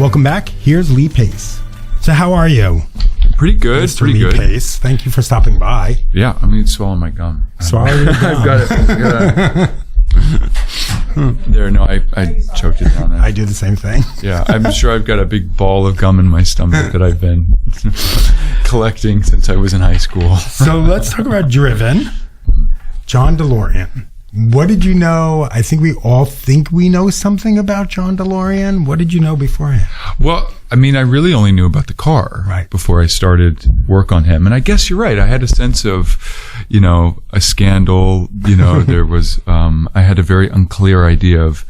Welcome back. Here's Lee Pace. So how are you? Pretty good. Mr. Pretty Lee good. Pace. Thank you for stopping by. Yeah, I'm going to swallow my gum. Swallow your gum. I've got it. There, no, I choked it down. I do the same thing. Yeah, I'm sure I've got a big ball of gum in my stomach that I've been collecting since I was in high school. So let's talk about Driven. John DeLorean. What did you know? I think we all think we know something about John DeLorean. What did you know beforehand? Well, I mean, I really only knew about the car before I started work on him. And I guess you're right. I had a sense of, a scandal. There was, I had a very unclear idea of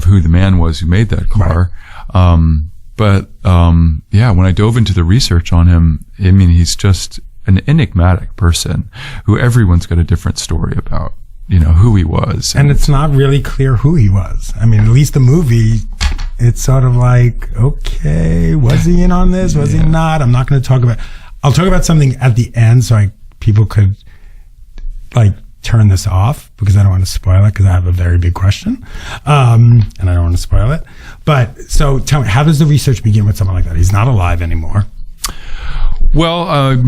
who the man was who made that car. But when I dove into the research on him, I mean, he's just an enigmatic person who everyone's got a different story about. Who he was. And it's not really clear who he was. I mean, at least the movie, it's sort of like, okay, was he in on this? Was he not? I'm not going to talk about, I'll talk about something at the end so people could turn this off because I don't want to spoil it because I have a very big question. And I don't want to spoil it. But so tell me, how does the research begin with someone like that? He's not alive anymore. Well,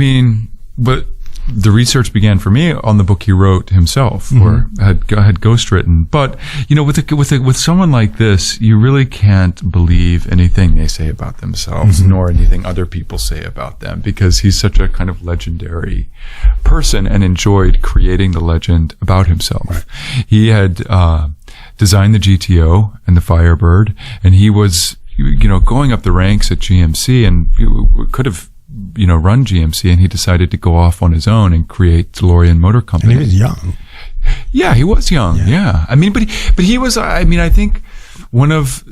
the research began for me on the book he wrote himself, or had ghostwritten. But with someone like this, you really can't believe anything they say about themselves, nor anything other people say about them, because he's such a kind of legendary person and enjoyed creating the legend about himself. Right. He had designed the GTO and the Firebird, and he was going up the ranks at GMC, and could have run GMC, and he decided to go off on his own and create DeLorean Motor Company. And he was young. Yeah, he was young. Yeah. I mean, but he was, I think one of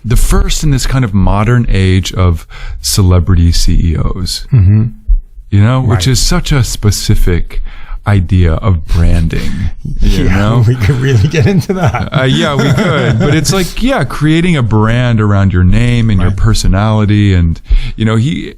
the first in this kind of modern age of celebrity CEOs, which is such a specific idea of branding. We could really get into that. Yeah, we could. But it's like, creating a brand around your name and your personality. And, he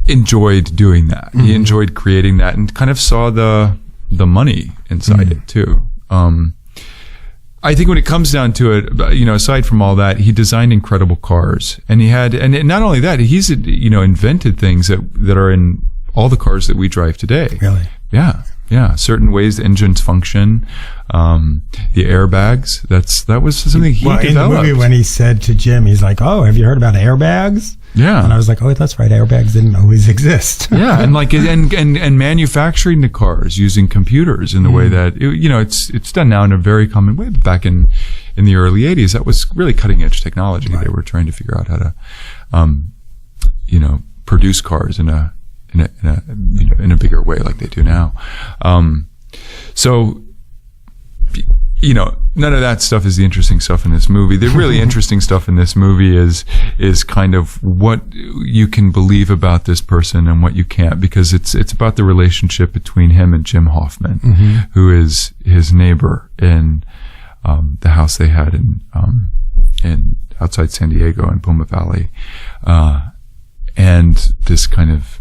enjoyed doing that. He enjoyed creating that and kind of saw the money inside it too. I think when it comes down to it, aside from all that, he designed incredible cars, and and not only that, he's, invented things that are in all the cars that we drive today. Really? Yeah. Certain ways the engines function, the airbags. That was something he developed. In the movie, when he said to Jim, he's like, "Oh, have you heard about airbags?" Yeah. And I was like, "Oh, that's right. Airbags didn't always exist." Yeah, and and manufacturing the cars using computers in the way that it's done now in a very common way. But back in the early '80s, that was really cutting edge technology. Right. They were trying to figure out how to, produce cars in a bigger way like they do now. None of that stuff is the interesting stuff in this movie. The really interesting stuff in this movie is kind of what you can believe about this person and what you can't, because it's about the relationship between him and Jim Hoffman, who is his neighbor in the house they had in outside San Diego in Puma Valley, and this kind of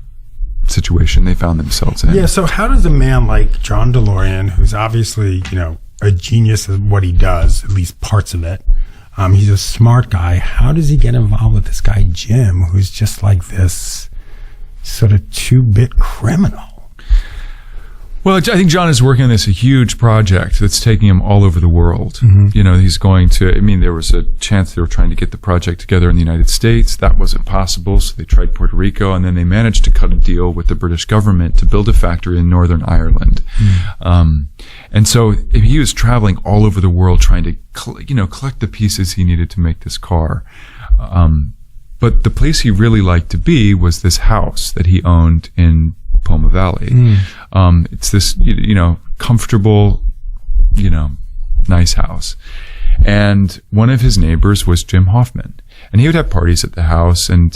situation they found themselves in. Yeah, so how does a man like John DeLorean, who's obviously, a genius at what he does, at least parts of it, he's a smart guy, how does he get involved with this guy Jim, who's just like this sort of 2-bit criminal? Well, I think John is working on this huge project that's taking him all over the world. He's going to, there was a chance they were trying to get the project together in the United States. That wasn't possible, so they tried Puerto Rico, and then they managed to cut a deal with the British government to build a factory in Northern Ireland. And so he was traveling all over the world trying to, collect the pieces he needed to make this car. But the place he really liked to be was this house that he owned in Poma Valley. It's this, comfortable, nice house. And one of his neighbors was Jim Hoffman, and he would have parties at the house. And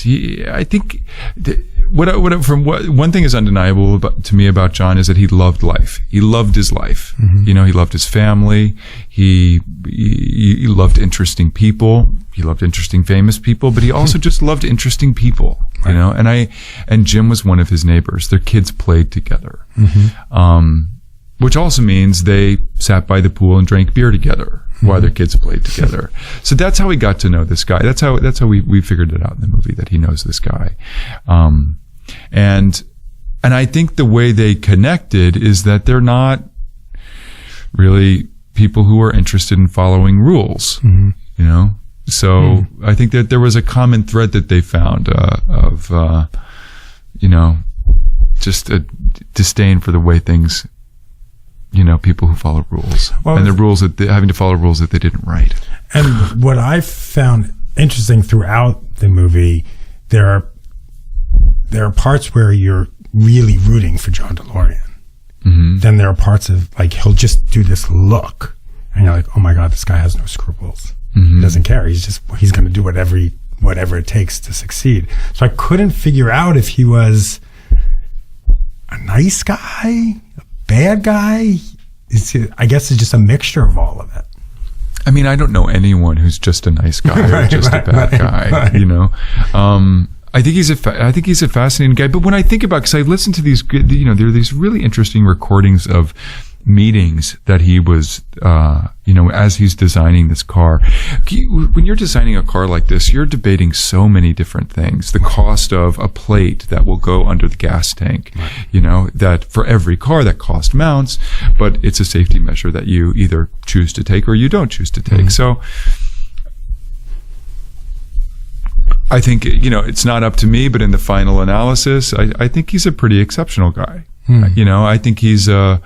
one thing is undeniable to me about John is that he loved life. He loved his life. He loved his family. He loved interesting people. He loved interesting famous people, but he also just loved interesting people. Right. And Jim was one of his neighbors. Their kids played together. Which also means they sat by the pool and drank beer together. while their kids played together. So that's how we got to know this guy. That's how we figured it out in the movie, that he knows this guy. And I think the way they connected is that they're not really people who are interested in following rules, you know? So I think that there was a common thread that they found of you know, just a disdain for the way things, you know, people who follow rules, and the rules that having to follow rules that they didn't write. And what I found interesting throughout the movie, there are parts where you're really rooting for John DeLorean. Then there are parts of, like, he'll just do this look, and you're like, oh my God, this guy has no scruples. He doesn't care. He's going to do whatever it takes to succeed. So I couldn't figure out if he was a nice guy, a bad guy. I guess it's just a mixture of all of it. I mean, I don't know anyone who's just a nice guy or just a bad guy, you know. I think he's a fascinating guy. But when I think about, because I listened to these, you know, there are these really interesting recordings of meetings that he was, you know, as he's designing this car. When you're designing a car like this, you're debating so many different things. The cost of a plate that will go under the gas tank, you know, that for every car that cost mounts, but it's a safety measure that you either choose to take or you don't choose to take. So I think, you know, it's not up to me, but in the final analysis, I think he's a pretty exceptional guy. You know, I think he's an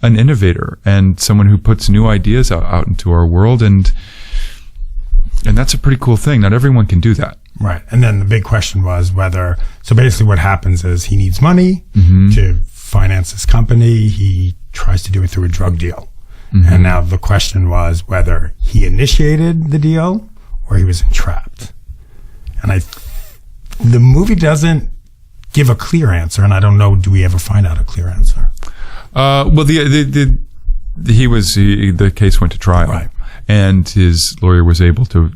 innovator and someone who puts new ideas out into our world, and that's a pretty cool thing. Not everyone can do that. Right. And then the big question was whether, so basically what happens is he needs money to finance his company. He tries to do it through a drug deal. And now the question was whether he initiated the deal or he was entrapped. And the movie doesn't give a clear answer, and I don't know, do we ever find out a clear answer? Well, the case went to trial, right, and his lawyer was able to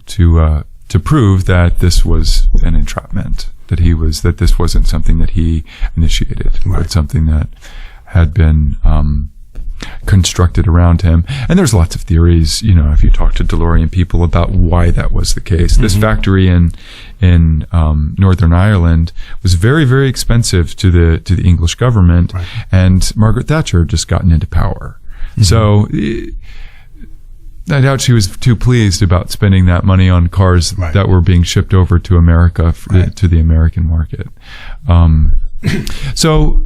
prove that this was an entrapment, that this wasn't something that he initiated, right, but something that had been constructed around him. And there's lots of theories, you know, if you talk to DeLorean people about why that was the case. This factory in Northern Ireland was very, very expensive to the English government, right, and Margaret Thatcher had just gotten into power. So I doubt she was too pleased about spending that money on cars, right, that were being shipped over to America, right, to the American market. So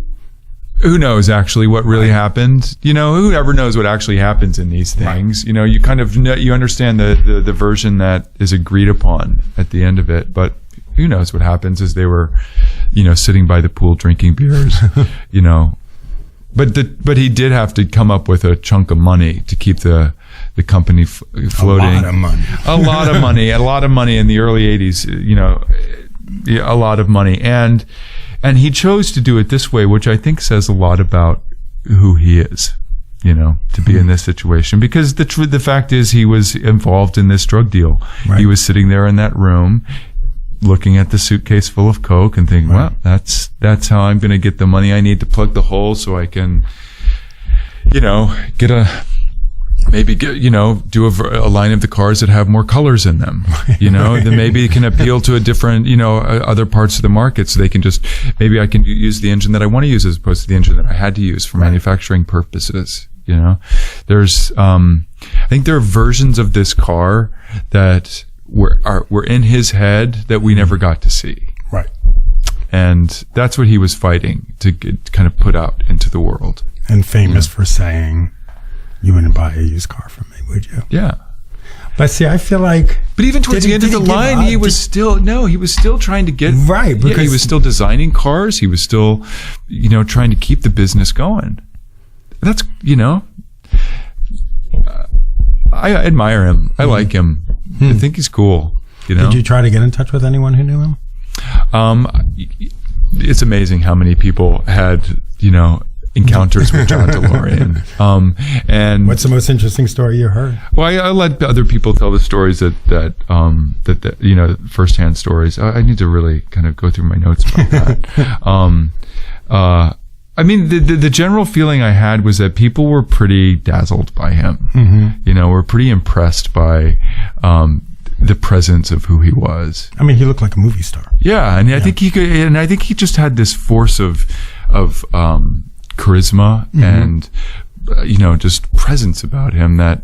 who knows actually what really happened? You know, who ever knows what actually happens in these things? Right. You know, you kind of you understand the version that is agreed upon at the end of it, but who knows what happens as they were, you know, sitting by the pool drinking beers, you know. But he did have to come up with a chunk of money to keep the company floating. A lot of money. A lot of money in the early 80s, you know, a lot of money. And he chose to do it this way, which I think says a lot about who he is, you know, to be in this situation. Because the fact is, he was involved in this drug deal. Right. He was sitting there in that room, looking at the suitcase full of coke and thinking, right, well, that's how I'm going to get the money I need to plug the hole so I can, you know, do a line of the cars that have more colors in them, you know, then maybe it can appeal to a different, you know, other parts of the market, so they can maybe I can use the engine that I want to use as opposed to the engine that I had to use for manufacturing purposes. You know, there's, I think there are versions of this car that were in his head that we never got to see. Right. And that's what he was fighting to kind of put out into the world. And famous for saying, you wouldn't buy a used car from me, would you? Yeah. But see, I feel like... But even towards the end of the line, he was still trying to get... Right. Because he was still designing cars. He was still, you know, trying to keep the business going. That's, you know... I admire him. I like him. I think he's cool, you know? Did you try to get in touch with anyone who knew him? It's amazing how many people had, you know... encounters with John DeLorean. And what's the most interesting story you heard? Well, I let other people tell the stories that you know, firsthand stories. I need to really kind of go through my notes about that. I mean, the general feeling I had was that people were pretty dazzled by him. Were pretty impressed by the presence of who he was. I mean, he looked like a movie star. Yeah, and I think he could, and I think he just had this force of charisma and just presence about him that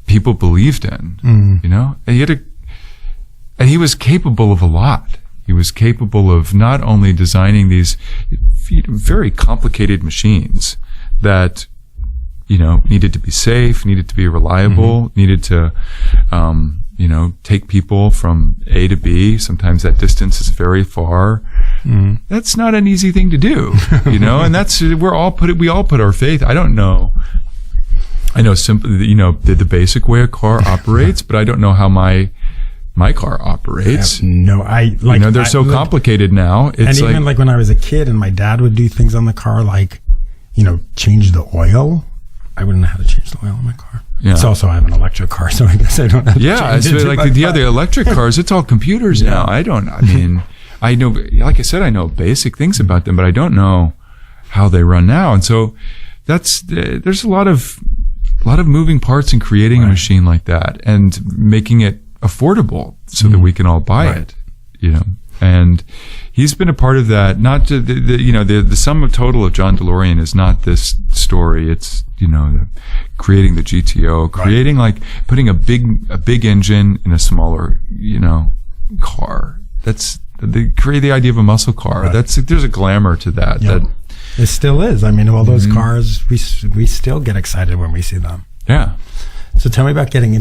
people believed in. And he was capable of a lot. He was capable of not only designing these very complicated machines that needed to be safe, needed to be reliable, needed to take people from A to B. Sometimes that distance is very far. That's not an easy thing to do, and that's we all put our faith. I don't know. I know simply, the basic way a car operates, but I don't know how my car operates. They're so complicated now. It's and even like when I was a kid and my dad would do things on the car, like, change the oil. I wouldn't know how to change the oil in my car. Yeah. It's also, I have an electric car, so I guess I don't have to change it. Yeah, the electric cars, it's all computers now. I know, like I said, I know basic things about them, but I don't know how they run now. And so there's a lot of moving parts in creating a machine like that and making it affordable so that we can all buy it, and he's been a part of that. Not to the sum total of John DeLorean is not this story. It's creating the GTO, creating putting a big engine in a smaller car. That's create the idea of a muscle car. There's a glamour to that. That it still is. I mean, all those cars, we still get excited when we see them. Yeah. So tell me about getting into